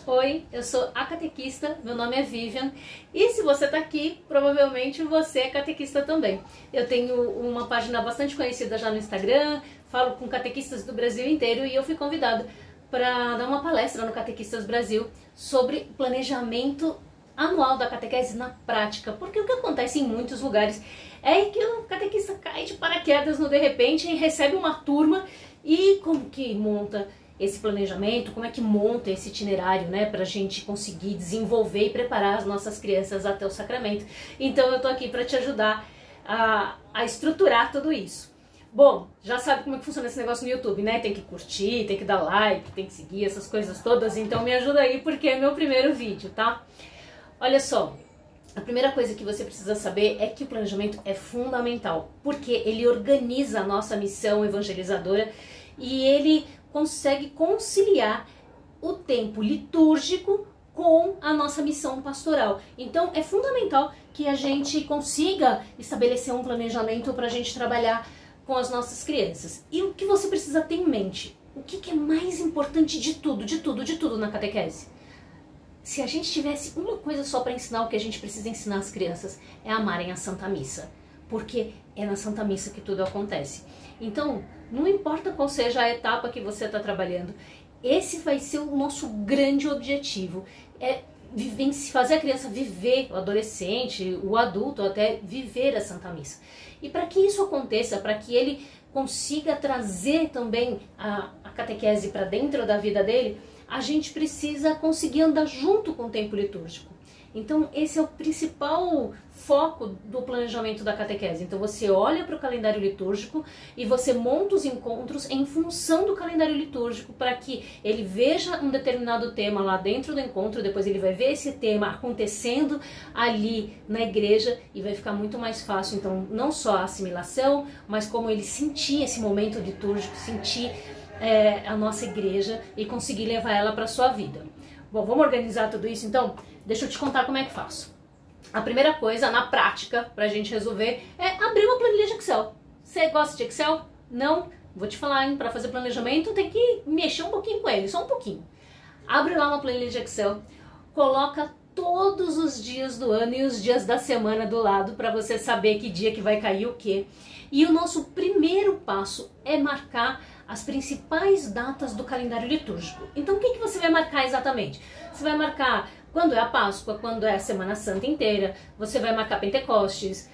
Oi, eu sou a catequista, meu nome é Vivian e se você tá aqui, provavelmente você é catequista também. Eu tenho uma página bastante conhecida já no Instagram, falo com catequistas do Brasil inteiro e eu fui convidada para dar uma palestra no Catequistas Brasil sobre planejamento anual da catequese na prática, porque o que acontece em muitos lugares é que o catequista cai de paraquedas no de repente e recebe uma turma e como que monta esse planejamento, como é que monta esse itinerário, né, para a gente conseguir desenvolver e preparar as nossas crianças até o sacramento. Então eu tô aqui para te ajudar a estruturar tudo isso. Bom, já sabe como é que funciona esse negócio no YouTube, né? Tem que curtir, tem que dar like, tem que seguir essas coisas todas, então me ajuda aí porque é meu primeiro vídeo, tá? Olha só, a primeira coisa que você precisa saber é que o planejamento é fundamental, porque ele organiza a nossa missão evangelizadora e ele consegue conciliar o tempo litúrgico com a nossa missão pastoral. Então é fundamental que a gente consiga estabelecer um planejamento para a gente trabalhar com as nossas crianças. E o que você precisa ter em mente? O que é mais importante de tudo na catequese? Se a gente tivesse uma coisa só para ensinar, o que a gente precisa ensinar às crianças é amarem a Santa Missa, porque é na Santa Missa que tudo acontece. Então, não importa qual seja a etapa que você está trabalhando, esse vai ser o nosso grande objetivo, é fazer a criança viver, o adolescente, o adulto até viver a Santa Missa. E para que isso aconteça, para que ele consiga trazer também a catequese para dentro da vida dele, a gente precisa conseguir andar junto com o tempo litúrgico. Então esse é o principal foco do planejamento da catequese. Então você olha para o calendário litúrgico e você monta os encontros em função do calendário litúrgico para que ele veja um determinado tema lá dentro do encontro, depois ele vai ver esse tema acontecendo ali na igreja e vai ficar muito mais fácil, então, não só a assimilação, mas como ele sentir esse momento litúrgico, sentir a nossa igreja e conseguir levar ela para a sua vida. Bom, vamos organizar tudo isso então? Deixa eu te contar como é que faço. A primeira coisa, na prática, pra gente resolver, é abrir uma planilha de Excel. Você gosta de Excel? Não? Vou te falar, hein? Pra fazer planejamento tem que mexer um pouquinho com ele, só um pouquinho. Abre lá uma planilha de Excel, coloca todos os dias do ano e os dias da semana do lado para você saber que dia que vai cair o quê. E o nosso primeiro passo é marcar as principais datas do calendário litúrgico. Então o que você vai marcar exatamente? Você vai marcar quando é a Páscoa, quando é a Semana Santa inteira, você vai marcar Pentecostes,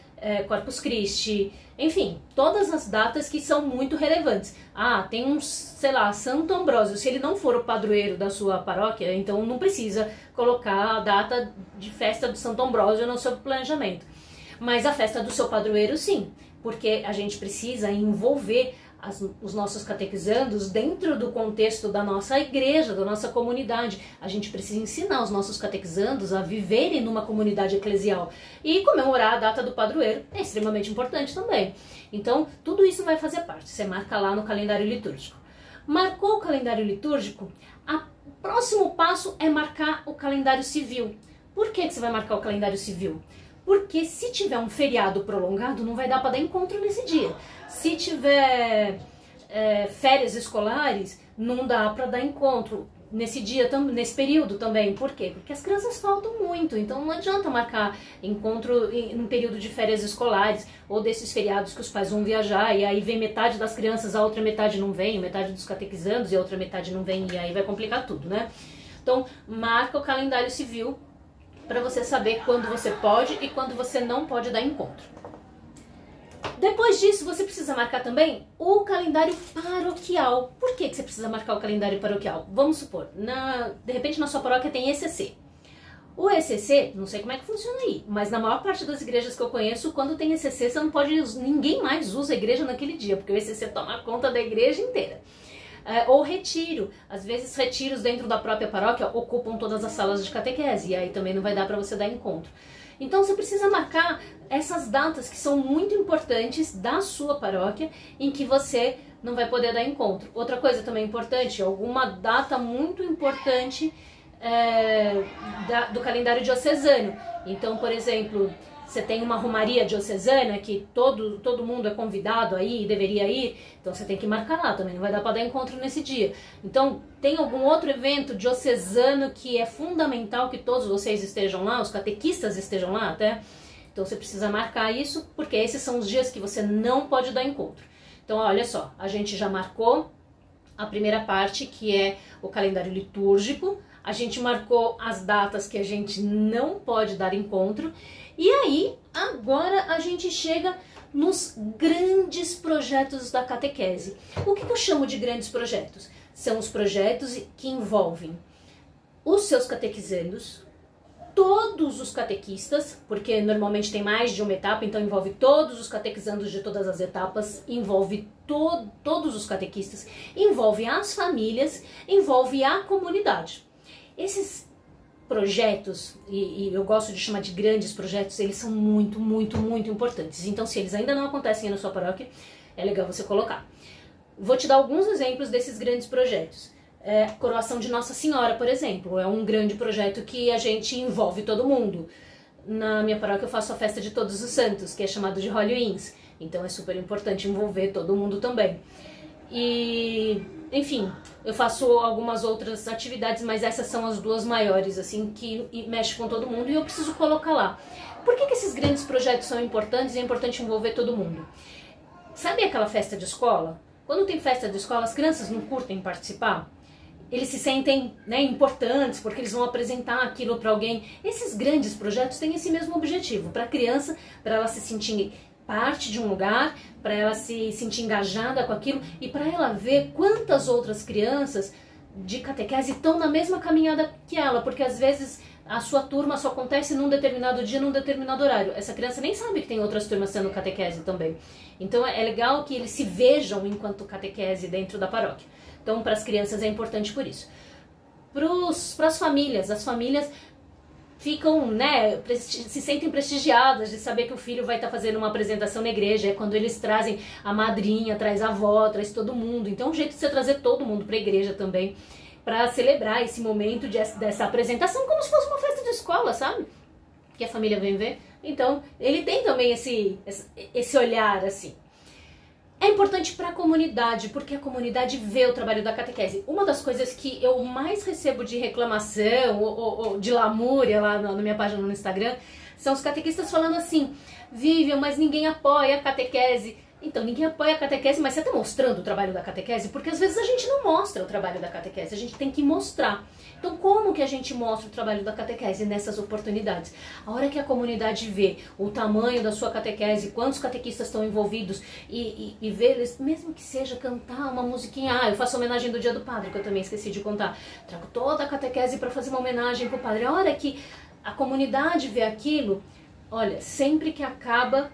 Corpus Christi, enfim, todas as datas que são muito relevantes. Ah, tem um, sei lá, Santo Ambrósio, se ele não for o padroeiro da sua paróquia, então não precisa colocar a data de festa do Santo Ambrósio no seu planejamento. Mas a festa do seu padroeiro sim, porque a gente precisa envolver os nossos catequizandos dentro do contexto da nossa igreja, da nossa comunidade. A gente precisa ensinar os nossos catequizandos a viverem numa comunidade eclesial. E comemorar a data do padroeiro é extremamente importante também. Então, tudo isso vai fazer parte. Você marca lá no calendário litúrgico. Marcou o calendário litúrgico? O próximo passo é marcar o calendário civil. Por que você vai marcar o calendário civil? Porque se tiver um feriado prolongado, não vai dar para dar encontro nesse dia. Se tiver férias escolares, não dá para dar encontro nesse dia, nesse período também. Por quê? Porque as crianças faltam muito, então não adianta marcar encontro em período de férias escolares ou desses feriados que os pais vão viajar e aí vem metade das crianças, a outra metade não vem, metade dos catequizandos e a outra metade não vem e aí vai complicar tudo, né? Então marca o calendário civil para você saber quando você pode e quando você não pode dar encontro. Depois disso, você precisa marcar também o calendário paroquial. Por que você precisa marcar o calendário paroquial? Vamos supor, de repente na sua paróquia tem ECC. O ECC, não sei como é que funciona aí, mas na maior parte das igrejas que eu conheço, quando tem ECC, você não pode, ninguém mais usa a igreja naquele dia, porque o ECC toma conta da igreja inteira. Ou retiro, às vezes retiros dentro da própria paróquia ocupam todas as salas de catequese e aí também não vai dar para você dar encontro. Então você precisa marcar essas datas que são muito importantes da sua paróquia em que você não vai poder dar encontro. Outra coisa também importante, alguma data muito importante do calendário diocesano. Então, por exemplo, você tem uma romaria diocesana que todo mundo é convidado aí e deveria ir, então você tem que marcar lá também, não vai dar para dar encontro nesse dia. Então tem algum outro evento diocesano que é fundamental que todos vocês estejam lá, os catequistas estejam lá até, então você precisa marcar isso, porque esses são os dias que você não pode dar encontro. Então olha só, a gente já marcou a primeira parte, que é o calendário litúrgico, a gente marcou as datas que a gente não pode dar encontro, e aí agora a gente chega nos grandes projetos da catequese. O que eu chamo de grandes projetos? São os projetos que envolvem os seus catequizandos, todos os catequistas, porque normalmente tem mais de uma etapa, então envolve todos os catequizandos de todas as etapas, envolve todos os catequistas, envolve as famílias, envolve a comunidade. Esses projetos, e eu gosto de chamar de grandes projetos, eles são muito, muito, muito importantes. Então, se eles ainda não acontecem na sua paróquia, é legal você colocar. Vou te dar alguns exemplos desses grandes projetos. Coroação de Nossa Senhora, por exemplo, é um grande projeto que a gente envolve todo mundo. Na minha paróquia eu faço a festa de Todos os Santos, que é chamado de Halloween, então é super importante envolver todo mundo também. E, enfim, eu faço algumas outras atividades, mas essas são as duas maiores, assim, que mexem com todo mundo e eu preciso colocar lá. Por que esses grandes projetos são importantes e é importante envolver todo mundo? Sabe aquela festa de escola? Quando tem festa de escola, as crianças não curtem participar? Eles se sentem, né, importantes porque eles vão apresentar aquilo para alguém. Esses grandes projetos têm esse mesmo objetivo, para a criança, para ela se sentir parte de um lugar, para ela se sentir engajada com aquilo e para ela ver quantas outras crianças de catequese estão na mesma caminhada que ela, porque às vezes a sua turma só acontece num determinado dia, num determinado horário. Essa criança nem sabe que tem outras turmas sendo catequese também. Então é legal que eles se vejam enquanto catequese dentro da paróquia. Então para as crianças é importante por isso. Para as famílias, as famílias ficam, né, se sentem prestigiadas de saber que o filho vai estar fazendo uma apresentação na igreja. É quando eles trazem a madrinha, traz a avó, traz todo mundo. Então é um jeito de você trazer todo mundo para a igreja também, para celebrar esse momento dessa apresentação como se fosse uma festa de escola, sabe? Que a família vem ver. Então ele tem também esse olhar assim. É importante para a comunidade, porque a comunidade vê o trabalho da catequese. Uma das coisas que eu mais recebo de reclamação ou de lamúria lá na minha página no Instagram são os catequistas falando assim: Vivian, mas ninguém apoia a catequese. Então, ninguém apoia a catequese, mas você está mostrando o trabalho da catequese? Porque às vezes a gente não mostra o trabalho da catequese, a gente tem que mostrar. Então, como que a gente mostra o trabalho da catequese nessas oportunidades? A hora que a comunidade vê o tamanho da sua catequese, quantos catequistas estão envolvidos e vê eles, mesmo que seja cantar uma musiquinha, eu faço homenagem do Dia do Padre, que eu também esqueci de contar. Trago toda a catequese para fazer uma homenagem para o padre. A hora que a comunidade vê aquilo, olha, sempre que acaba,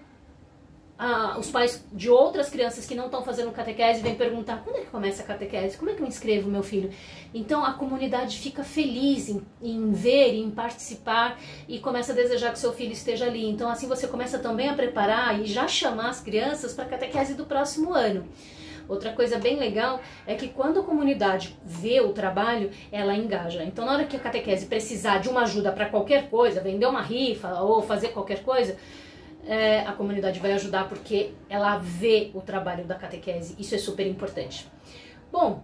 os pais de outras crianças que não estão fazendo catequese vêm perguntar: quando é que começa a catequese? Como é que eu inscrevo meu filho? Então a comunidade fica feliz em ver, em participar e começa a desejar que seu filho esteja ali. Então assim você começa também a preparar e já chamar as crianças para a catequese do próximo ano. Outra coisa bem legal é que quando a comunidade vê o trabalho, ela engaja. Então na hora que a catequese precisar de uma ajuda para qualquer coisa, vender uma rifa ou fazer qualquer coisa, a comunidade vai ajudar porque ela vê o trabalho da catequese. Isso é super importante. Bom,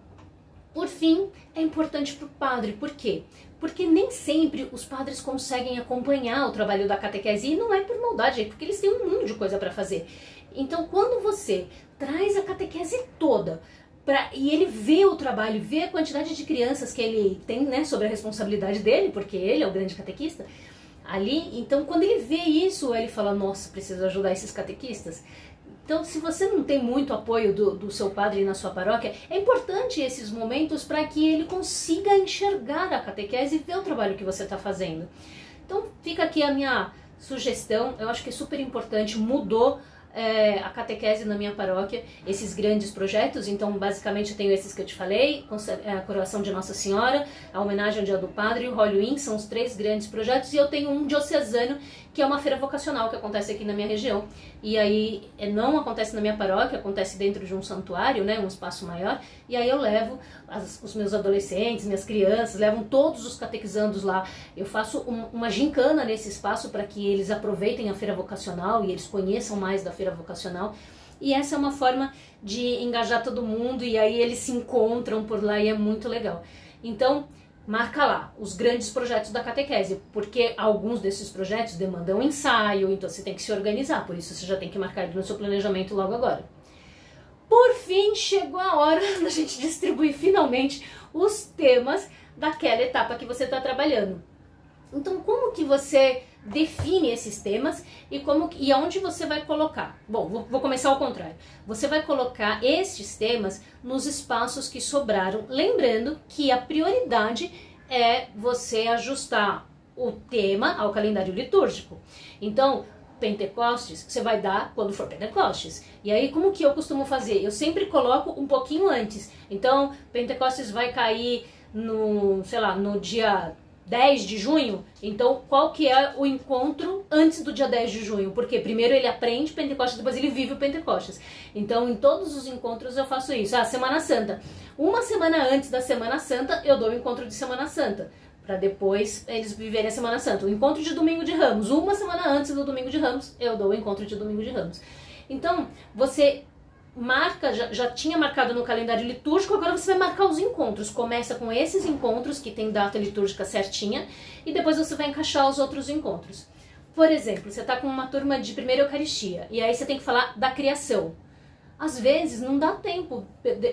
por fim, é importante para o padre. Por quê? Porque nem sempre os padres conseguem acompanhar o trabalho da catequese. E não é por maldade, é porque eles têm um mundo de coisa para fazer. Então, quando você traz a catequese toda e ele vê o trabalho, vê a quantidade de crianças que ele tem, né, sobre a responsabilidade dele, porque ele é o grande catequista, ali, então quando ele vê isso, ele fala: nossa, preciso ajudar esses catequistas. Então, se você não tem muito apoio do seu padre na sua paróquia, é importante esses momentos para que ele consiga enxergar a catequese e ver o trabalho que você está fazendo. Então fica aqui a minha sugestão, eu acho que é super importante, mudou a catequese na minha paróquia, esses grandes projetos. Então, basicamente, eu tenho esses que eu te falei, a coroação de Nossa Senhora, a homenagem ao Dia do Padre e o Holy Week, são os 3 grandes projetos, e eu tenho um diocesano, que é uma feira vocacional que acontece aqui na minha região. E aí, não acontece na minha paróquia, acontece dentro de um santuário, né, um espaço maior, e aí eu levo os meus adolescentes, minhas crianças, levam todos os catequizandos lá. Eu faço uma gincana nesse espaço para que eles aproveitem a feira vocacional e eles conheçam mais da feira vocacional. E essa é uma forma de engajar todo mundo, e aí eles se encontram por lá e é muito legal. Então, marca lá os grandes projetos da catequese, porque alguns desses projetos demandam ensaio, então você tem que se organizar, por isso você já tem que marcar ele no seu planejamento logo agora. Por fim, chegou a hora da gente distribuir finalmente os temas daquela etapa que você está trabalhando. Então, como que você define esses temas e aonde você vai colocar? Bom, vou começar ao contrário. Você vai colocar estes temas nos espaços que sobraram, lembrando que a prioridade é você ajustar o tema ao calendário litúrgico. Então, Pentecostes, você vai dar quando for Pentecostes. E aí, como que eu costumo fazer? Eu sempre coloco um pouquinho antes. Então, Pentecostes vai cair sei lá, no dia 10 de junho, então qual que é o encontro antes do dia 10 de junho? Porque primeiro ele aprende Pentecostes, depois ele vive o Pentecostes. Então em todos os encontros eu faço isso. Semana Santa. Uma semana antes da Semana Santa eu dou o encontro de Semana Santa, para depois eles viverem a Semana Santa. O encontro de Domingo de Ramos. Uma semana antes do Domingo de Ramos eu dou o encontro de Domingo de Ramos. Então você marca, já tinha marcado no calendário litúrgico, agora você vai marcar os encontros. Começa com esses encontros que tem data litúrgica certinha e depois você vai encaixar os outros encontros. Por exemplo, você está com uma turma de primeira Eucaristia e aí você tem que falar da criação. Às vezes não dá tempo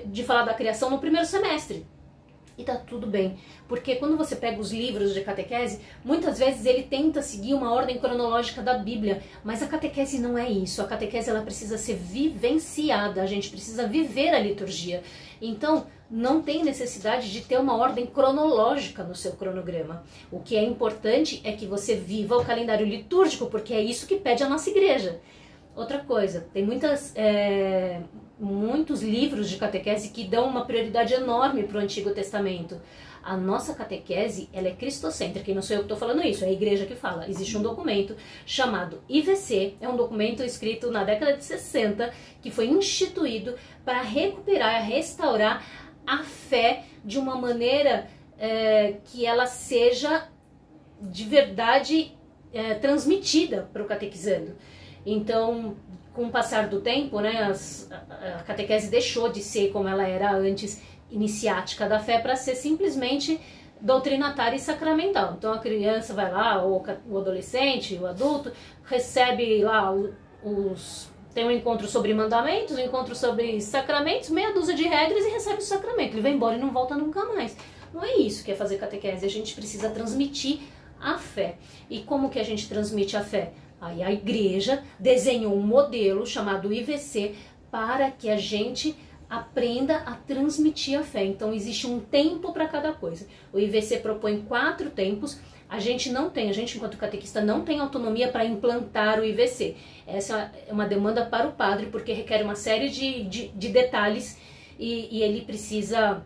de falar da criação no primeiro semestre. E tá tudo bem, porque quando você pega os livros de catequese, muitas vezes ele tenta seguir uma ordem cronológica da Bíblia, mas a catequese não é isso. A catequese ela precisa ser vivenciada, a gente precisa viver a liturgia. Então, não tem necessidade de ter uma ordem cronológica no seu cronograma. O que é importante é que você viva o calendário litúrgico, porque é isso que pede a nossa igreja. Outra coisa, tem muitos livros de catequese que dão uma prioridade enorme para o Antigo Testamento. A nossa catequese, ela é cristocêntrica, e não sou eu que estou falando isso, é a igreja que fala. Existe um documento chamado IVC, é um documento escrito na década de 60, que foi instituído para recuperar, restaurar a fé de uma maneira que ela seja de verdade transmitida para o catequizando. Então, com o passar do tempo, né, a catequese deixou de ser como ela era antes, iniciática da fé, para ser simplesmente doutrinatária e sacramental. Então a criança vai lá, ou o adolescente, o adulto, recebe lá tem um encontro sobre mandamentos, um encontro sobre sacramentos, meia dúzia de regras e recebe o sacramento. Ele vai embora e não volta nunca mais. Não é isso que é fazer catequese, a gente precisa transmitir a fé. E como que a gente transmite a fé? Aí a igreja desenhou um modelo chamado IVC para que a gente aprenda a transmitir a fé. Então existe um tempo para cada coisa. O IVC propõe 4 tempos. A gente enquanto catequista não tem autonomia para implantar o IVC. Essa é uma demanda para o padre, porque requer uma série de detalhes e ele precisa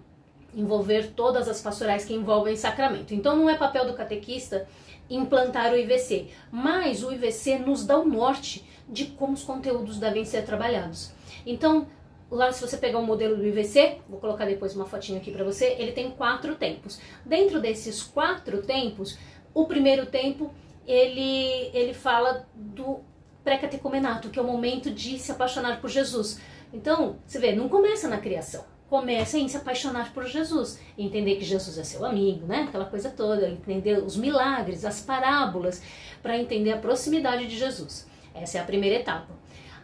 envolver todas as pastorais que envolvem sacramento. Então não é papel do catequista implantar o IVC, mas o IVC nos dá o norte de como os conteúdos devem ser trabalhados. Então, lá se você pegar o modelo do IVC, vou colocar depois uma fotinha aqui para você, ele tem 4 tempos. Dentro desses 4 tempos, o primeiro tempo, ele fala do pré-catecumenato, que é o momento de se apaixonar por Jesus. Então, você vê, não começa na criação. Começa em se apaixonar por Jesus, entender que Jesus é seu amigo, né? Aquela coisa toda, entender os milagres, as parábolas, para entender a proximidade de Jesus. Essa é a primeira etapa.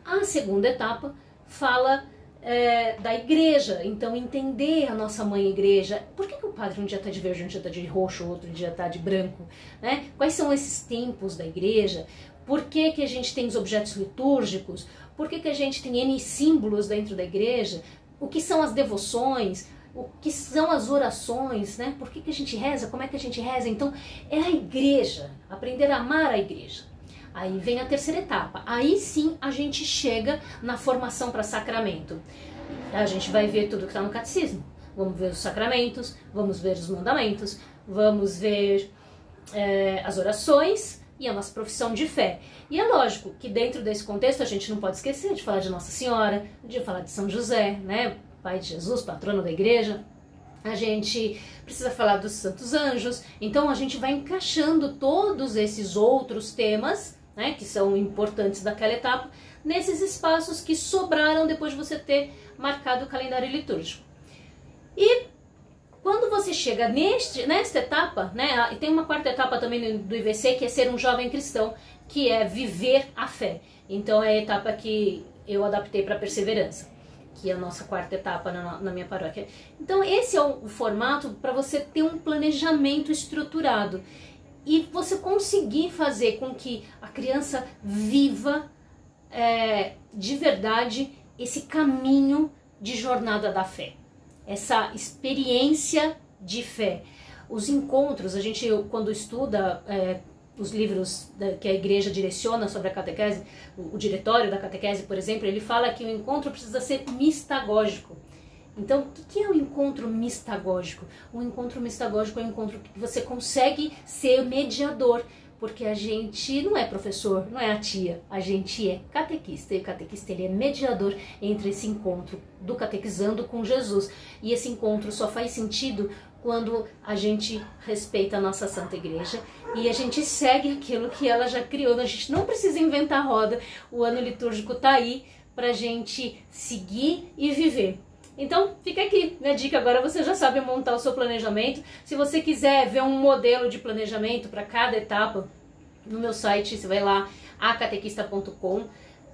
A segunda etapa fala da igreja, então entender a nossa mãe igreja. Por que o padre um dia está de verde, um dia está de roxo, outro dia está de branco? Né? Quais são esses tempos da igreja? Por que a gente tem os objetos litúrgicos? Por que a gente tem N símbolos dentro da igreja? O que são as devoções, o que são as orações, né? Por que a gente reza, como é que a gente reza? Então, é a igreja, aprender a amar a igreja. Aí vem a terceira etapa. Aí sim a gente chega na formação para sacramento. A gente vai ver tudo que está no catecismo. Vamos ver os sacramentos, vamos ver os mandamentos, vamos ver as orações e a nossa profissão de fé. E é lógico que dentro desse contexto a gente não pode esquecer de falar de Nossa Senhora, de falar de São José, né? Pai de Jesus, patrono da igreja. A gente precisa falar dos santos anjos. Então a gente vai encaixando todos esses outros temas, né, que são importantes daquela etapa, nesses espaços que sobraram depois de você ter marcado o calendário litúrgico. E quando você chega nesta etapa, né, e tem uma quarta etapa também do IVC, que é ser um jovem cristão, que é viver a fé. Então é a etapa que eu adaptei para perseverança, que é a nossa quarta etapa na minha paróquia. Então esse é o formato para você ter um planejamento estruturado e você conseguir fazer com que a criança viva de verdade esse caminho de jornada da fé, essa experiência de fé. Os encontros, a gente quando estuda os livros que a igreja direciona sobre a catequese, o diretório da catequese, por exemplo, ele fala que o encontro precisa ser mistagógico. Então, o que é o encontro mistagógico? O encontro mistagógico é um encontro que você consegue ser mediador, porque a gente não é professor, não é a tia, a gente é catequista, e o catequista ele é mediador entre esse encontro do catequizando com Jesus. E esse encontro só faz sentido quando a gente respeita a nossa Santa Igreja e a gente segue aquilo que ela já criou. A gente não precisa inventar a roda, o ano litúrgico está aí para a gente seguir e viver. Então fica aqui, minha dica, agora você já sabe montar o seu planejamento. Se você quiser ver um modelo de planejamento para cada etapa, no meu site, você vai lá, acatequista.com,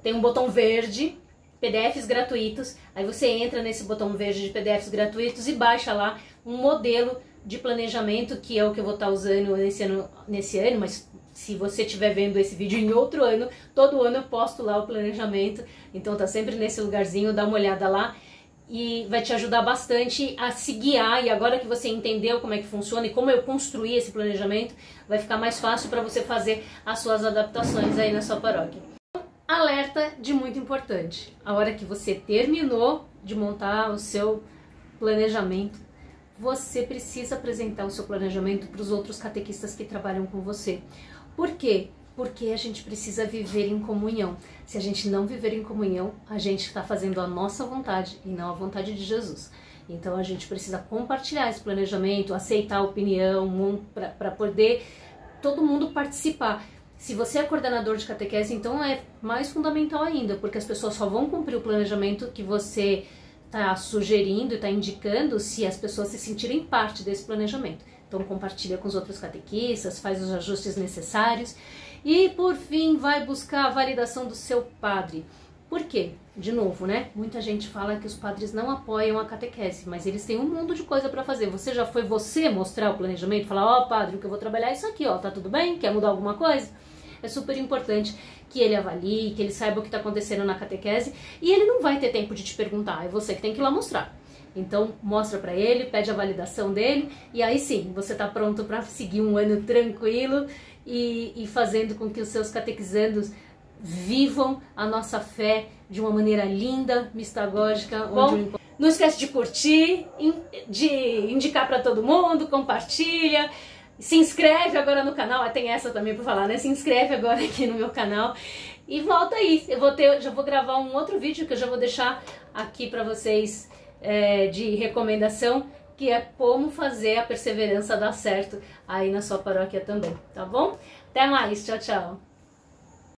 tem um botão verde, PDFs gratuitos, aí você entra nesse botão verde de PDFs gratuitos e baixa lá um modelo de planejamento, que é o que eu vou estar usando nesse ano, mas se você estiver vendo esse vídeo em outro ano, todo ano eu posto lá o planejamento, então tá sempre nesse lugarzinho, dá uma olhada lá e vai te ajudar bastante a se guiar. E agora que você entendeu como é que funciona e como eu construí esse planejamento, vai ficar mais fácil para você fazer as suas adaptações aí na sua paróquia. Alerta de muito importante: a hora que você terminou de montar o seu planejamento, você precisa apresentar o seu planejamento para os outros catequistas que trabalham com você. Por quê? Porque a gente precisa viver em comunhão. Se a gente não viver em comunhão, a gente está fazendo a nossa vontade e não a vontade de Jesus. Então a gente precisa compartilhar esse planejamento, aceitar a opinião, para poder todo mundo participar. Se você é coordenador de catequese, então é mais fundamental ainda, porque as pessoas só vão cumprir o planejamento que você está sugerindo e está indicando se as pessoas se sentirem parte desse planejamento. Então compartilha com os outros catequistas, faz os ajustes necessários e por fim vai buscar a validação do seu padre. Por quê? De novo, né? Muita gente fala que os padres não apoiam a catequese, mas eles têm um mundo de coisa para fazer. Você mostrar o planejamento, falar, ó, padre, o que eu vou trabalhar é isso aqui, ó, tá tudo bem? Quer mudar alguma coisa? É super importante que ele avalie, que ele saiba o que está acontecendo na catequese, e ele não vai ter tempo de te perguntar, é você que tem que ir lá mostrar. Então mostra para ele, pede a validação dele, e aí sim, você está pronto para seguir um ano tranquilo e fazendo com que os seus catequizandos vivam a nossa fé de uma maneira linda, mistagógica. Bom, não esquece de curtir, de indicar para todo mundo, compartilha. Se inscreve agora no canal, tem essa também para falar, né? Se inscreve agora aqui no meu canal e volta aí. Já vou gravar um outro vídeo que eu já vou deixar aqui para vocês de recomendação, que é como fazer a perseverança dar certo aí na sua paróquia também, tá bom? Até mais, tchau, tchau!